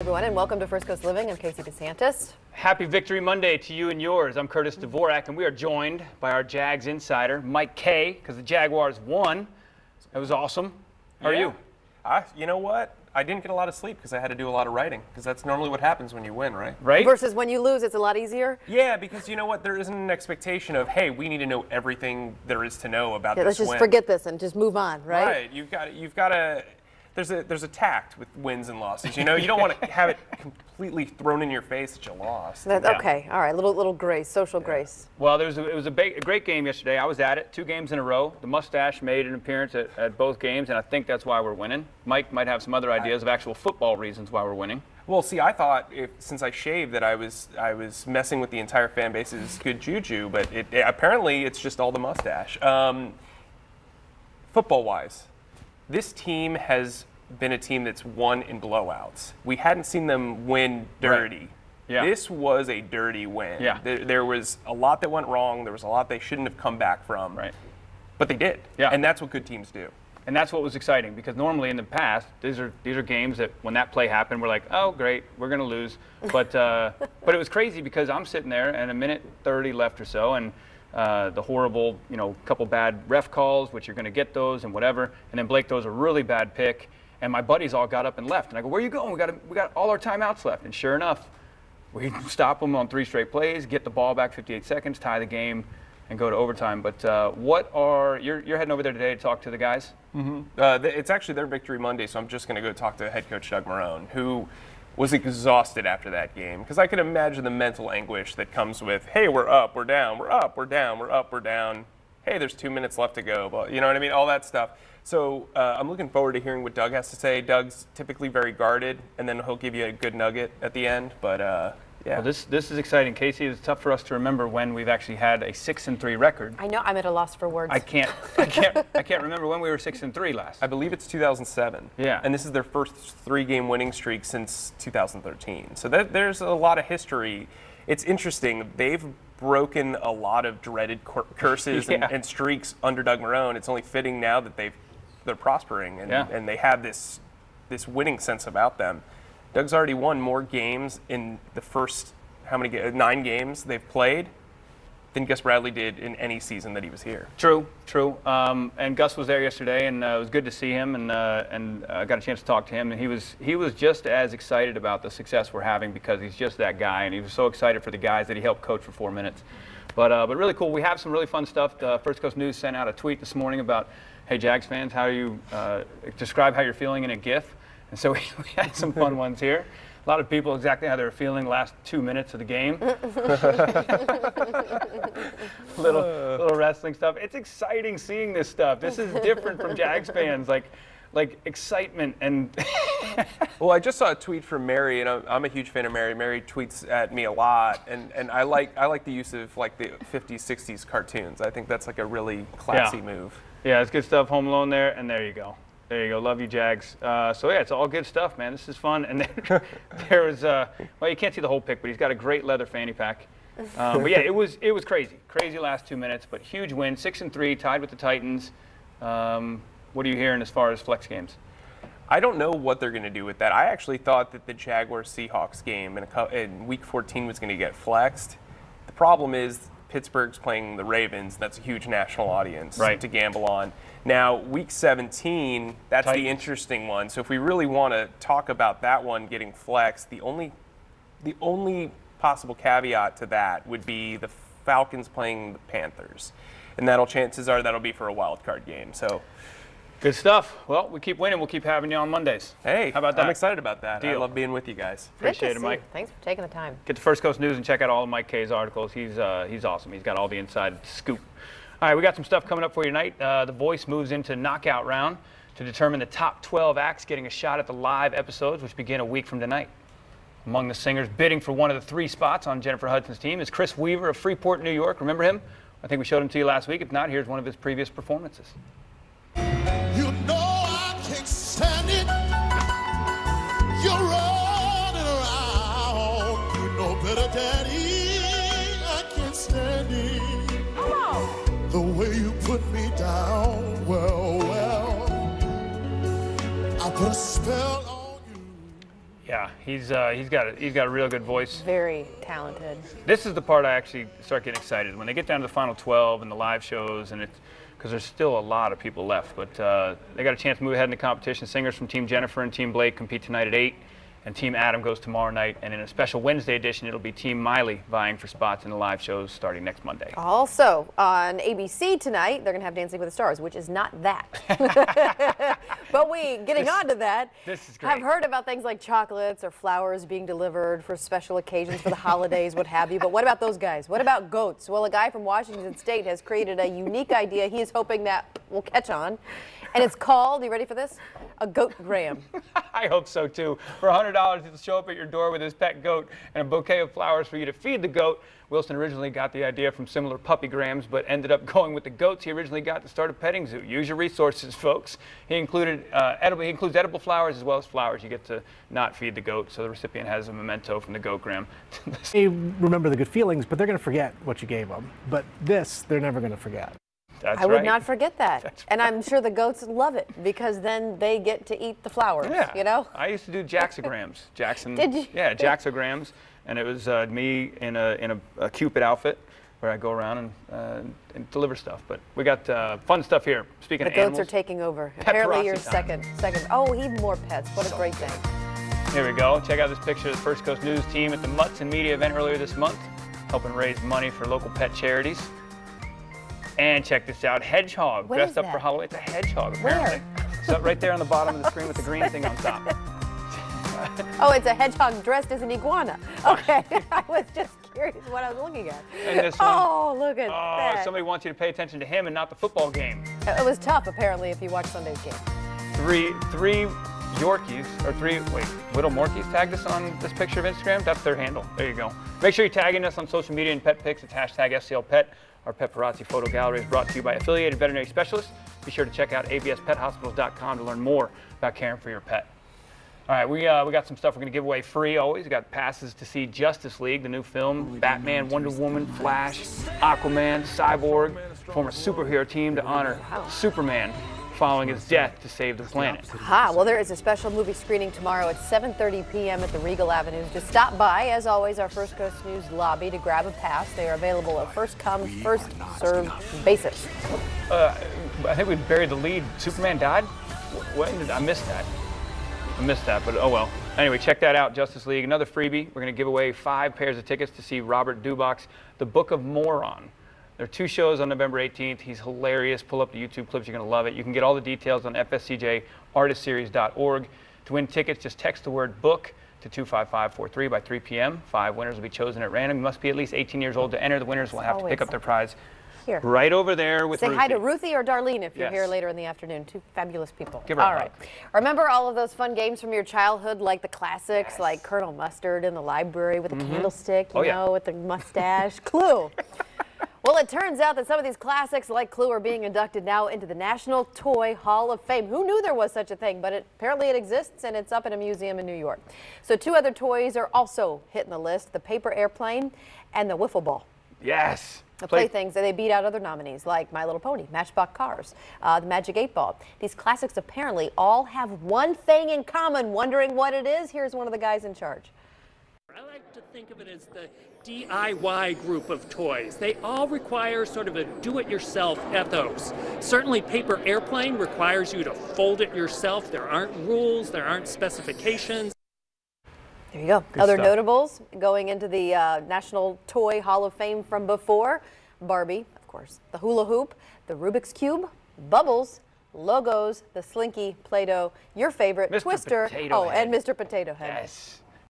Everyone, and welcome to First Coast Living. I'm Casey DeSantis. Happy Victory Monday to you and yours. I'm Curtis Dvorak, and we are joined by our Jags insider, Mike K, because the Jaguars won. That was awesome. How are you? You know what? I didn't get a lot of sleep because I had to do a lot of writing, because that's normally what happens when you win, right? Right? Versus when you lose, it's a lot easier? Yeah, because you know what? There isn't an expectation of, hey, we need to know everything there is to know about this Let's just win. forget this and just move on, right? Right. You've got to. There's a tact with wins and losses. You know, you don't want to have it completely thrown in your face that you lost. Okay, all right, little grace, social grace. Well, it was a great game yesterday. I was at it 2 games in a row. The mustache made an appearance at both games, and I think that's why we're winning. Mike might have some other ideas of actual football reasons why we're winning. Well, see, I thought since I shaved that I was messing with the entire fan base's good juju, but apparently it's just all the mustache. Football-wise, this team has been a team that's won in blowouts. We hadn't seen them win dirty. Right. Yeah. This was a dirty win. Yeah. There was a lot that went wrong. There was a lot they shouldn't have come back from. Right. But they did. Yeah. And that's what good teams do. And that's what was exciting, because normally in the past, these are games that when that play happened, we're like, oh, great, we're going to lose. But it was crazy because I'm sitting there and a minute 30 left or so, and the horrible, couple bad ref calls, which you're going to get those and whatever. And then Blake throws a really bad pick, and my buddies all got up and left. And I go, where are you going? We got all our timeouts left. And sure enough, we stop them on 3 straight plays, get the ball back 58 seconds, tie the game, and go to overtime. But you're heading over there today to talk to the guys? Mm-hmm. It's actually their Victory Monday, so I'm just going to go talk to head coach Doug Marrone, who was exhausted after that game, because I can imagine the mental anguish that comes with, hey, we're up, we're down, we're up, we're down, we're up, we're down. Hey, there's 2 minutes left to go. But you know what I mean? All that stuff. So I'm looking forward to hearing what Doug has to say. Doug's typically very guarded, and then he'll give you a good nugget at the end. But yeah. Well, this is exciting, Casey. It's tough for us to remember when we've actually had a 6-3 record. I know, I'm at a loss for words. I can't remember when we were 6-3 last. I believe it's 2007. Yeah. And this is their first 3-game winning streak since 2013. So there's a lot of history. It's interesting. They've broken a lot of dreaded curses and streaks under Doug Marrone. It's only fitting now that they're prospering and they have this winning sense about them. Doug's already won more games in the first 9 games they've played than Gus Bradley did in any season that he was here. True. And Gus was there yesterday, and it was good to see him, and I got a chance to talk to him, and he was just as excited about the success we're having, because he's just that guy, and he was so excited for the guys that he helped coach for 4 minutes. But really cool. We have some really fun stuff. First Coast News sent out a tweet this morning about, hey, Jags fans, how do you describe how you're feeling in a GIF? And so we had some fun ones here. A lot of people exactly how they were feeling the last 2 minutes of the game. little wrestling stuff. It's exciting seeing this stuff. This is different from Jags fans, like excitement and. Well, I just saw a tweet from Mary, and I'm a huge fan of Mary. Mary tweets at me a lot, and I like the use of like the 50s, 60s cartoons. I think that's like a really classy move. Yeah, it's good stuff. Home Alone there, and there you go. There you go. Love you, Jags. So, yeah, it's all good stuff, man. This is fun. And there was, well, you can't see the whole pic, but he's got a great leather fanny pack. But, yeah, it was crazy. Crazy last 2 minutes, but huge win. 6-3, tied with the Titans. What are you hearing as far as flex games? I don't know what they're going to do with that. I actually thought that the Jaguars-Seahawks game in Week 14 was going to get flexed. The problem is Pittsburgh's playing the Ravens. That's a huge national audience to gamble on. Now, Week 17, that's Titans. The interesting one. So if we really want to talk about that one getting flexed, the only possible caveat to that would be the Falcons playing the Panthers. And chances are that'll be for a wild card game. So good stuff. Well, we keep winning. We'll keep having you on Mondays. Hey, how about that? I'm excited about that. Deal. I love being with you guys. Appreciate it, Mike. Thanks for taking the time. Get to First Coast News and check out all of Mike K's articles. He's awesome. He's got all the inside scoop. All right, we got some stuff coming up for you tonight. The Voice moves into knockout round to determine the top 12 acts getting a shot at the live episodes, which begin a week from tonight. Among the singers bidding for one of the 3 spots on Jennifer Hudson's team is Chris Weaver of Freeport, New York. Remember him? I think we showed him to you last week. If not, here's one of his previous performances. You know I can't stand it. You're running around. You know better, Daddy. I can't stand it. Come on. The way you put me down. Well. I put a spell on you. Yeah, he's got a real good voice. Very talented. This is the part I actually start getting excited when they get down to the final 12 and the live shows, and it's because there's still a lot of people left, but they got a chance to move ahead in the competition. Singers from Team Jennifer and Team Blake compete tonight at 8. And Team Adam goes tomorrow night, and in a special Wednesday edition, it'll be Team Miley vying for spots in the live shows starting next Monday. Also, on ABC tonight, they're going to have Dancing with the Stars, which is not that. But getting on to that, this is great. have heard about things like chocolates or flowers being delivered for special occasions for the holidays, what have you. But what about those guys? What about goats? Well, a guy from Washington State has created a unique idea he is hoping that will catch on. And it's called, you ready for this? A goat-gram. I hope so, too. For $100, he'll show up at your door with his pet goat and a bouquet of flowers for you to feed the goat. Wilson originally got the idea from similar puppygrams, but ended up going with the goats he originally got to start a petting zoo. Use your resources, folks. He includes edible flowers as well as flowers. You get to not feed the goat, so the recipient has a memento from the goat-gram. They remember the good feelings, but they're going to forget what you gave them. But this, they're never going to forget. That's I would right. not forget that. That's and I'm sure the goats love it because then they get to eat the flowers, Yeah. you know? I used to do Jacksograms. Jackson. Did you? Yeah, Jacksograms. And it was me in a Cupid outfit where I go around and deliver stuff. But we got fun stuff here. Speaking The of goats animals. are taking over. Pet Apparently you're Ferocity second. Oh, even more pets. What a great thing. Here we go. Check out this picture of the First Coast News team at the Mutts and Media event earlier this month, helping raise money for local pet charities. And check this out, hedgehog What dressed is up for that? Halloween. It's a hedgehog, apparently. It's up right there on the bottom of the screen with the green thing on top. Oh, it's a hedgehog dressed as an iguana. Okay, I was just curious what I was looking at. And this one. Oh, look at Oh, that. somebody wants you to pay attention to him and not the football game. It was tough, apparently, if you watched Sunday's game. Three Yorkies, or Little Morkies tagged us on this picture of Instagram. That's their handle. There you go. Make sure you're tagging us on social media and pet pics. It's hashtag FCL Pet. Our Pet Paparazzi photo gallery is brought to you by affiliated veterinary specialists. Be sure to check out abspethospitals.com to learn more about caring for your pet. All right, we got some stuff we're going to give away free always. We got passes to see Justice League, the new film, Batman, Wonder Woman, Flash, Aquaman, Cyborg, form a superhero team to honor Superman following his death to save the planet. Well, there is a special movie screening tomorrow at 7:30 p.m. at the Regal Avenue. Just stop by, as always, our First Coast News lobby to grab a pass. They are available at first-come, first-served basis. I think we buried the lead. Superman died? I missed that. But oh well. Anyway, check that out, Justice League. Another freebie. We're going to give away 5 pairs of tickets to see Robert Dubach's The Book of Moron. There are 2 shows on November 18th. He's hilarious. Pull up the YouTube clips. You're going to love it. You can get all the details on fscjartistseries.org. To win tickets, just text the word book to 25543 by 3 p.m. 5 winners will be chosen at random. You must be at least 18 years old to enter. The winners will have to pick up their prize Here. right over there with Say Ruthie. hi to Ruthie or Darlene if you're Yes. here later in the afternoon. 2 fabulous people. Give her a all hug. right. Remember all of those fun games from your childhood, like the classics, like Colonel Mustard in the library with the candlestick, you know, with the mustache? Clue. Well, it turns out that some of these classics, like Clue, are being inducted now into the National Toy Hall of Fame. Who knew there was such a thing? But apparently it exists, and it's up in a museum in New York. So 2 other toys are also hitting the list: the paper airplane and the wiffle ball. Yes. The playthings, and they beat out other nominees like My Little Pony, Matchbox Cars, the Magic 8 Ball. These classics apparently all have one thing in common. Wondering what it is? Here's one of the guys in charge. I like to think of it as the DIY group of toys. They all require sort of a do-it-yourself ethos. Certainly Paper Airplane requires you to fold it yourself. There aren't rules, there aren't specifications. There you go. Good Other stuff. notables going into the National Toy Hall of Fame from before: Barbie, of course, the hula hoop, the Rubik's Cube, Bubbles, Logos, the Slinky, Play-Doh, your favorite, Mr. Twister, Potato and Head. Mr. Potato Head. Yes.